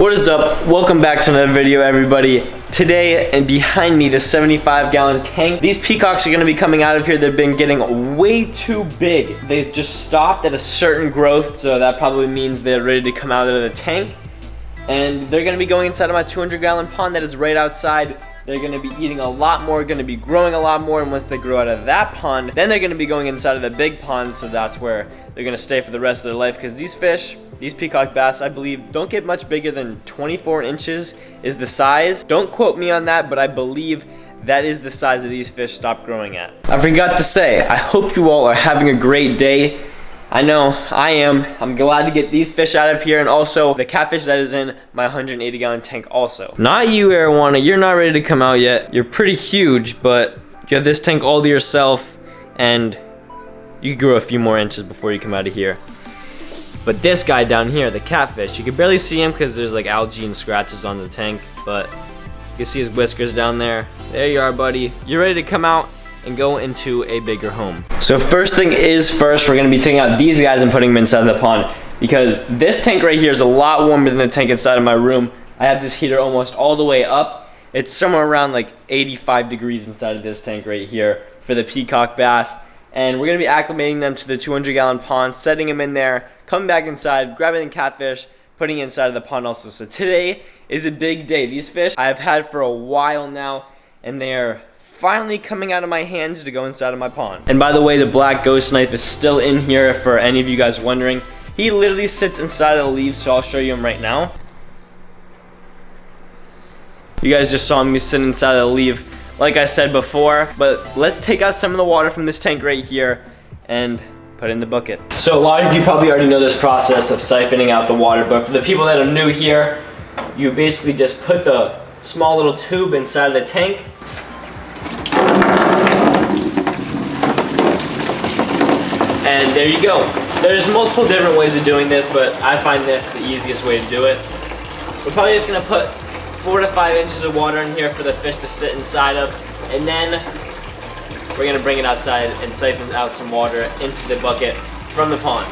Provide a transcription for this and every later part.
What is up? Welcome back to another video, everybody. Today, and behind me, the 75-gallon tank. These peacocks are gonna be coming out of here. They've been getting way too big. They just stopped at a certain growth, so that probably means they're ready to come out of the tank. And they're gonna be going inside of my 200-gallon pond that is right outside. They're gonna be eating a lot more, gonna be growing a lot more, and once they grow out of that pond, then they're gonna be going inside of the big pond, so that's where they're gonna stay for the rest of their life, because these fish, these peacock bass, I believe, don't get much bigger than 24 inches is the size. Don't quote me on that, but I believe that is the size that these fish stop growing at. I forgot to say, I hope you all are having a great day. I know I am. I'm glad to get these fish out of here, and also the catfish that is in my 180-gallon tank also. Not you, Arowana. You're not ready to come out yet. You're pretty huge, but you have this tank all to yourself, and you can grow a few more inches before you come out of here. But this guy down here, the catfish, you can barely see him because there's like algae and scratches on the tank, but you can see his whiskers down there. There you are, buddy. You're ready to come out and go into a bigger home. So first thing is first, we're gonna be taking out these guys and putting them inside the pond, because this tank right here is a lot warmer than the tank inside of my room. I have this heater almost all the way up. It's somewhere around like 85 degrees inside of this tank right here for the peacock bass. And we're gonna be acclimating them to the 200-gallon pond, setting them in there, coming back inside, grabbing the catfish, putting it inside of the pond also. So today is a big day. These fish I've had for a while now, and they're finally coming out of my hands to go inside of my pond. And by the way, the black ghost knife is still in here for any of you guys wondering. He literally sits inside of the leaves, so I'll show you him right now. You guys just saw me sitting inside of the leaf, like I said before, but let's take out some of the water from this tank right here and put it in the bucket. So a lot of you probably already know this process of siphoning out the water, but for the people that are new here, you basically just put the small little tube inside of the tank. And there you go. There's multiple different ways of doing this, but I find this the easiest way to do it. We're probably just gonna put 4 to 5 inches of water in here for the fish to sit inside of, and then we're gonna bring it outside and siphon out some water into the bucket from the pond.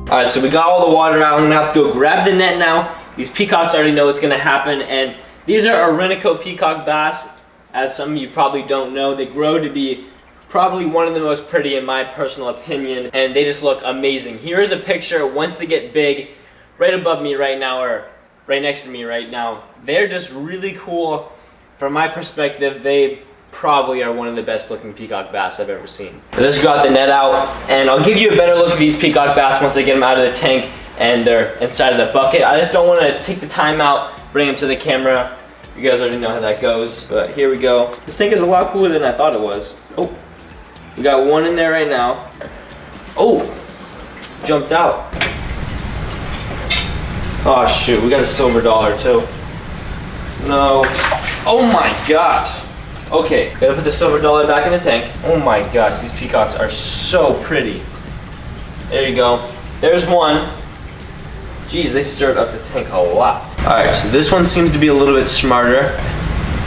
Alright, so we got all the water out. I'm gonna have to go grab the net now. These peacocks already know what's gonna happen, and these are Orinoco peacock bass. As some of you probably don't know, they grow to be probably one of the most pretty in my personal opinion, and they just look amazing. Here is a picture once they get big, right above me right now, or right next to me right now. They're just really cool. From my perspective, they probably are one of the best looking peacock bass I've ever seen. I just got the net out, and I'll give you a better look at these peacock bass once I get them out of the tank and they're inside of the bucket. I just don't want to take the time out, bring them to the camera. You guys already know how that goes, but here we go. This tank is a lot cooler than I thought it was. Oh, we got one in there right now. Oh, jumped out. Oh shoot, we got a silver dollar too. No, oh my gosh. Okay, gotta put the silver dollar back in the tank. Oh my gosh, these peacocks are so pretty. There you go, there's one. Jeez, they stirred up the tank a lot. Alright, so this one seems to be a little bit smarter.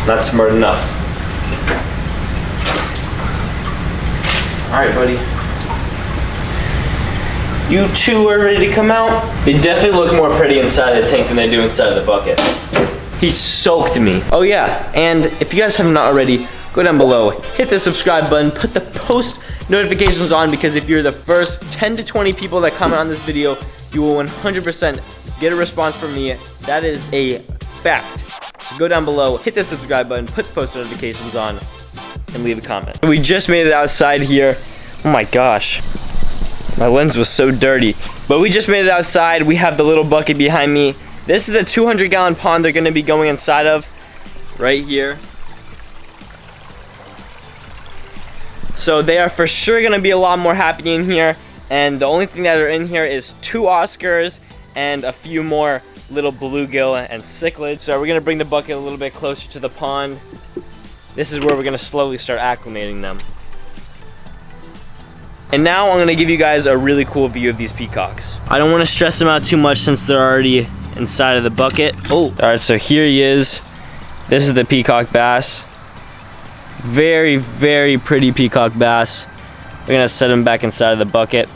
Not smart enough. Alright, buddy. You two are ready to come out. They definitely look more pretty inside the tank than they do inside the bucket. He soaked me. Oh yeah, and if you guys have not already, go down below, hit the subscribe button, put the post notifications on, because if you're the first 10 to 20 people that comment on this video, you will 100% get a response from me. That is a fact. So go down below, hit the subscribe button, put the post notifications on, and leave a comment. We just made it outside here. Oh my gosh. My lens was so dirty. But we just made it outside. We have the little bucket behind me. This is the 200-gallon pond they're gonna be going inside of, right here. So they are for sure gonna be a lot more happy in here. And the only thing that are in here is 2 Oscars and a few more little bluegill and cichlids. So we're gonna bring the bucket a little bit closer to the pond. This is where we're gonna slowly start acclimating them. And now I'm gonna give you guys a really cool view of these peacocks. I don't wanna stress them out too much since they're already inside of the bucket. Oh, all right, so here he is. This is the peacock bass. Very, very pretty peacock bass. We're gonna set him back inside of the bucket.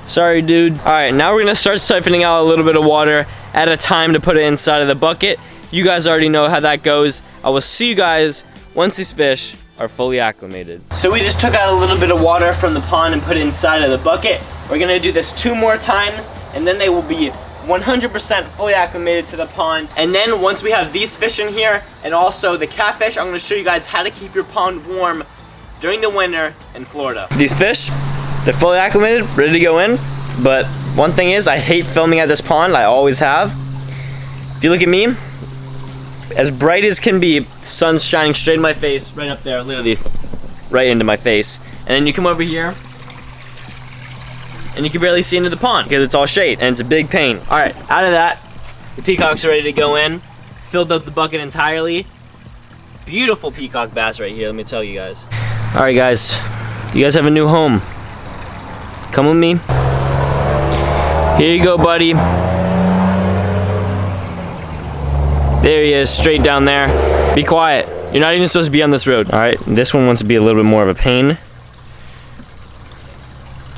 Sorry, dude. All right, now we're gonna start siphoning out a little bit of water at a time to put it inside of the bucket. You guys already know how that goes. I will see you guys once these fish are fully acclimated. So we just took out a little bit of water from the pond and put it inside of the bucket. We're gonna do this 2 more times, and then they will be 100% fully acclimated to the pond. And then once we have these fish in here, and also the catfish, I'm gonna show you guys how to keep your pond warm during the winter in Florida. These fish, they're fully acclimated, ready to go in. But one thing is, I hate filming at this pond. I always have. If you look at me, as bright as can be, the sun's shining straight in my face, right up there, literally right into my face. And then you come over here, and you can barely see into the pond because it's all shade and it's a big pain. All right, out of that, the peacocks are ready to go in. Filled up the bucket entirely. Beautiful peacock bass right here, let me tell you guys. All right, guys, you guys have a new home. Come with me. Here you go, buddy. There he is, straight down there. Be quiet. You're not even supposed to be on this road. All right, this one wants to be a little bit more of a pain.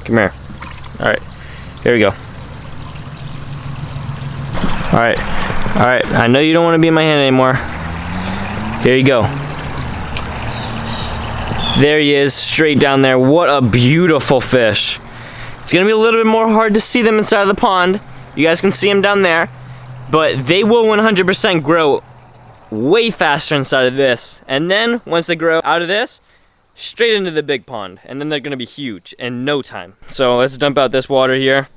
Come here. All right, here we go. All right, I know you don't want to be in my hand anymore. Here you go. There he is, straight down there. What a beautiful fish. It's gonna be a little bit more hard to see them inside of the pond. You guys can see them down there, but they will 100% grow way faster inside of this. And then once they grow out of this, straight into the big pond, and then they're gonna be huge in no time. So let's dump out this water here.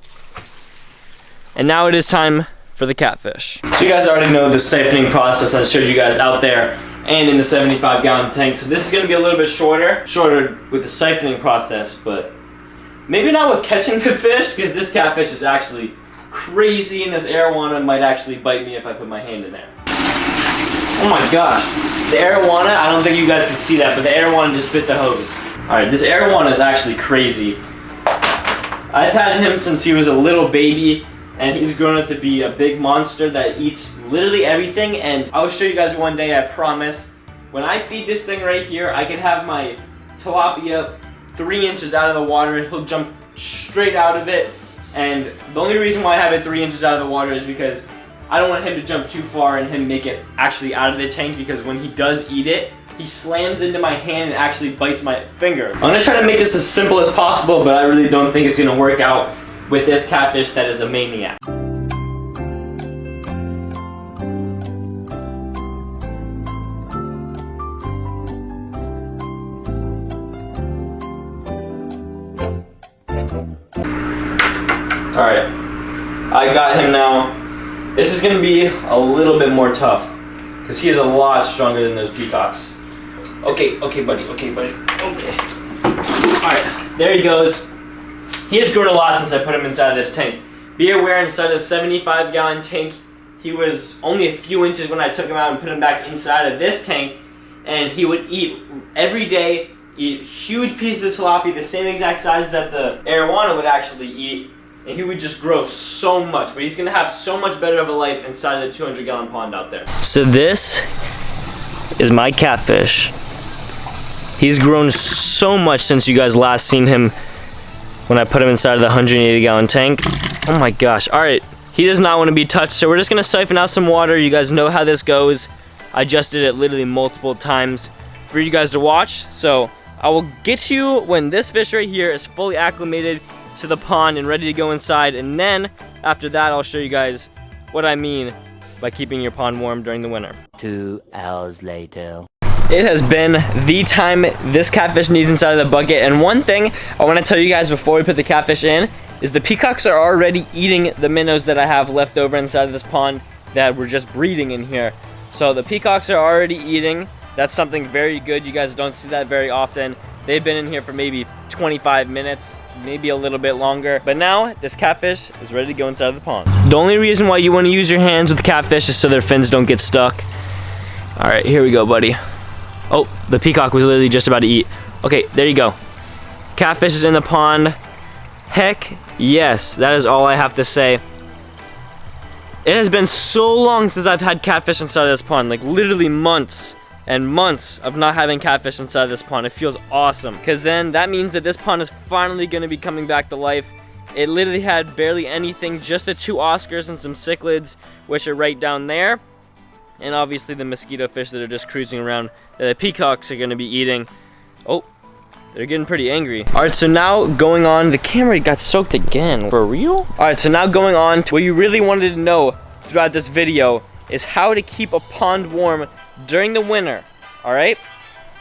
And now it is time for the catfish. So you guys already know the siphoning process I showed you guys out there and in the 75-gallon tank. So this is gonna be a little bit shorter with the siphoning process, but maybe not with catching the fish, because this catfish is actually crazy, and this arowana might actually bite me if I put my hand in there. Oh my gosh. The arowana, I don't think you guys can see that, but the arowana just bit the hose. Alright, this arowana is actually crazy. I've had him since he was a little baby, and he's grown up to be a big monster that eats literally everything, and I'll show you guys one day, I promise. When I feed this thing right here, I can have my tilapia 3 inches out of the water, and he'll jump straight out of it. And the only reason why I have it 3 inches out of the water is because I don't want him to jump too far and him make it actually out of the tank, because when he does eat it, he slams into my hand and actually bites my finger. I'm gonna try to make this as simple as possible, but I really don't think it's gonna work out with this catfish that is a maniac. Alright, I got him now. This is gonna be a little bit more tough, because he is a lot stronger than those peacocks. Okay, buddy, okay. Alright, there he goes. He has grown a lot since I put him inside of this tank. Be aware, inside of the 75-gallon tank, he was only a few inches when I took him out and put him back inside of this tank, and he would eat every day, eat huge pieces of tilapia, the same exact size that the arowana would actually eat, and he would just grow so much, but he's gonna have so much better of a life inside of the 200-gallon pond out there. So this is my catfish. He's grown so much since you guys last seen him when I put him inside of the 180-gallon tank. Oh my gosh, all right. He does not want to be touched, so we're just gonna siphon out some water. You guys know how this goes. I just did it literally multiple times for you guys to watch. So I will get you when this fish right here is fully acclimated to the pond and ready to go inside, and then after that I'll show you guys what I mean by keeping your pond warm during the winter. 2 hours later. It has been the time this catfish needs inside of the bucket, and one thing I want to tell you guys before we put the catfish in is the peacocks are already eating the minnows that I have left over inside of this pond that were just breeding in here. So the peacocks are already eating. That's something very good. You guys don't see that very often. They've been in here for maybe 25 minutes, maybe a little bit longer. But now this catfish is ready to go inside of the pond. The only reason why you want to use your hands with catfish is so their fins don't get stuck. All right, here we go, buddy. Oh, the peacock was literally just about to eat. Okay, there you go. Catfish is in the pond. Heck yes, that is all I have to say. It has been so long since I've had catfish inside of this pond, like literally months and months of not having catfish inside of this pond. It feels awesome, because then that means that this pond is finally going to be coming back to life, It literally had barely anything, just the 2 Oscars and some cichlids, which are right down there. And obviously the mosquito fish that are just cruising around that the peacocks are gonna be eating. Oh, they're getting pretty angry. All right, so now going on, the camera got soaked again. For real? All right, so now going on to what you really wanted to know throughout this video is how to keep a pond warm during the winter, all right?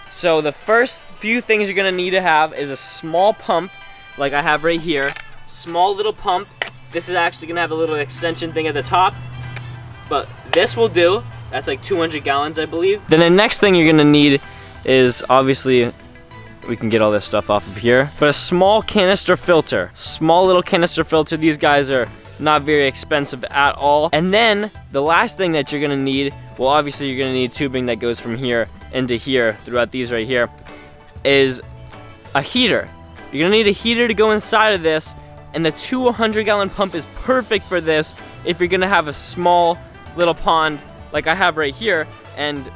So the first few things you're gonna need to have is a small pump, like I have right here. Small little pump. This is actually gonna have a little extension thing at the top, but this will do. That's like 200 gallons, I believe. Then the next thing you're gonna need is, obviously, we can get all this stuff off of here, but a small canister filter. Small little canister filter. These guys are not very expensive at all. And then the last thing that you're gonna need, well, obviously you're gonna need tubing that goes from here into here throughout these right here, is a heater. You're gonna need a heater to go inside of this, and the 200-gallon pump is perfect for this if you're gonna have a small little pond like I have right here. And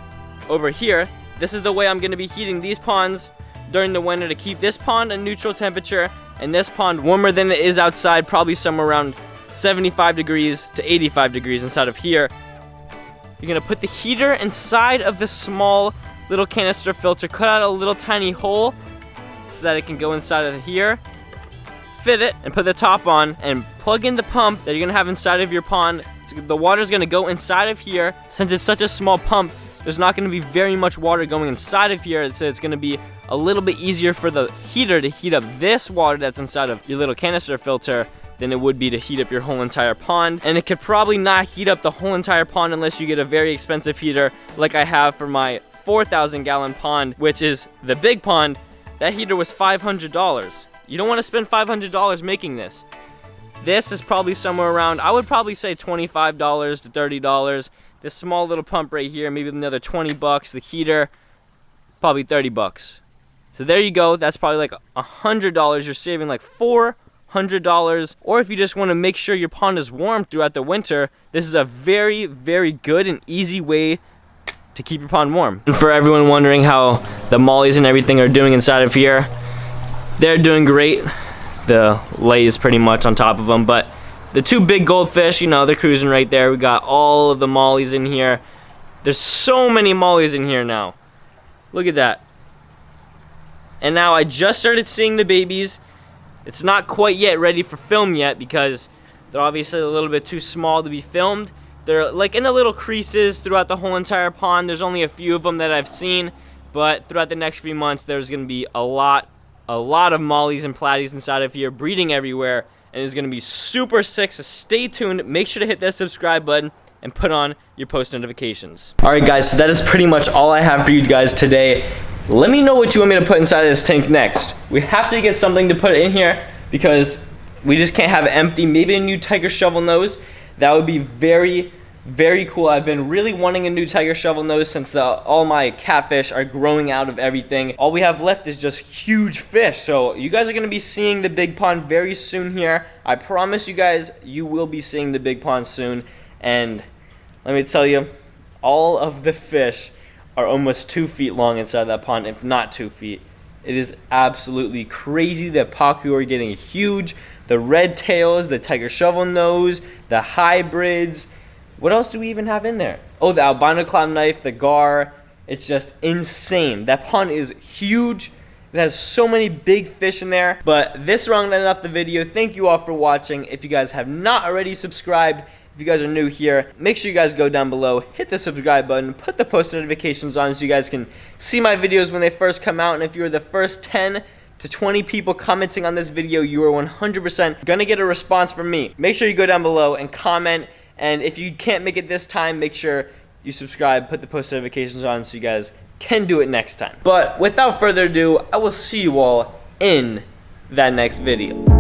over here, this is the way I'm gonna be heating these ponds during the winter to keep this pond a neutral temperature and this pond warmer than it is outside, probably somewhere around 75 degrees to 85 degrees inside of here. You're gonna put the heater inside of the small little canister filter, cut out a little tiny hole so that it can go inside of here, fit it, and put the top on, and plug in the pump that you're gonna have inside of your pond. The water's gonna go inside of here. Since it's such a small pump, there's not gonna be very much water going inside of here, so it's gonna be a little bit easier for the heater to heat up this water that's inside of your little canister filter than it would be to heat up your whole entire pond. And it could probably not heat up the whole entire pond unless you get a very expensive heater like I have for my 4,000-gallon pond, which is the big pond. That heater was $500. You don't want to spend $500 making this. This is probably somewhere around, I would probably say $25 to $30. This small little pump right here, maybe another 20 bucks. The heater, probably 30 bucks. So there you go. That's probably like $100. You're saving like $400. Or if you just want to make sure your pond is warm throughout the winter, this is a very, very good and easy way to keep your pond warm. And for everyone wondering how the mollies and everything are doing inside of here, they're doing great. The lay is pretty much on top of them, but the 2 big goldfish, you know, they're cruising right there. We got all of the mollies in here. There's so many mollies in here now. Look at that. And now I just started seeing the babies. It's not quite yet ready for film yet because they're obviously a little bit too small to be filmed. They're like in the little creases throughout the whole entire pond. There's only a few of them that I've seen, but throughout the next few months, there's gonna be a lot of mollies and platies inside of here breeding everywhere, and it's gonna be super sick. So stay tuned. Make sure to hit that subscribe button and put on your post notifications. All right, guys, so that is pretty much all I have for you guys today. Let me know what you want me to put inside of this tank next. We have to get something to put in here because we just can't have it empty. Maybe a new tiger shovel nose. That would be very, very cool. I've been really wanting a new tiger shovel nose since all my catfish are growing out of everything. All we have left is just huge fish. So you guys are gonna be seeing the big pond very soon here. I promise you guys, you will be seeing the big pond soon. And let me tell you, all of the fish are almost 2 feet long inside that pond, if not 2 feet. It is absolutely crazy. The pacu are getting huge. The red tails, the tiger shovel nose, the hybrids. What else do we even have in there? Oh, the albino clown knife, the gar. It's just insane. That pond is huge. It has so many big fish in there. But this rounded enough the video. Thank you all for watching. If you guys have not already subscribed, if you guys are new here, make sure you guys go down below, hit the subscribe button, put the post notifications on so you guys can see my videos when they first come out. And if you're the first 10 to 20 people commenting on this video, you are 100% gonna get a response from me. Make sure you go down below and comment. And if you can't make it this time, make sure you subscribe, put the post notifications on so you guys can do it next time. But without further ado, I will see you all in that next video.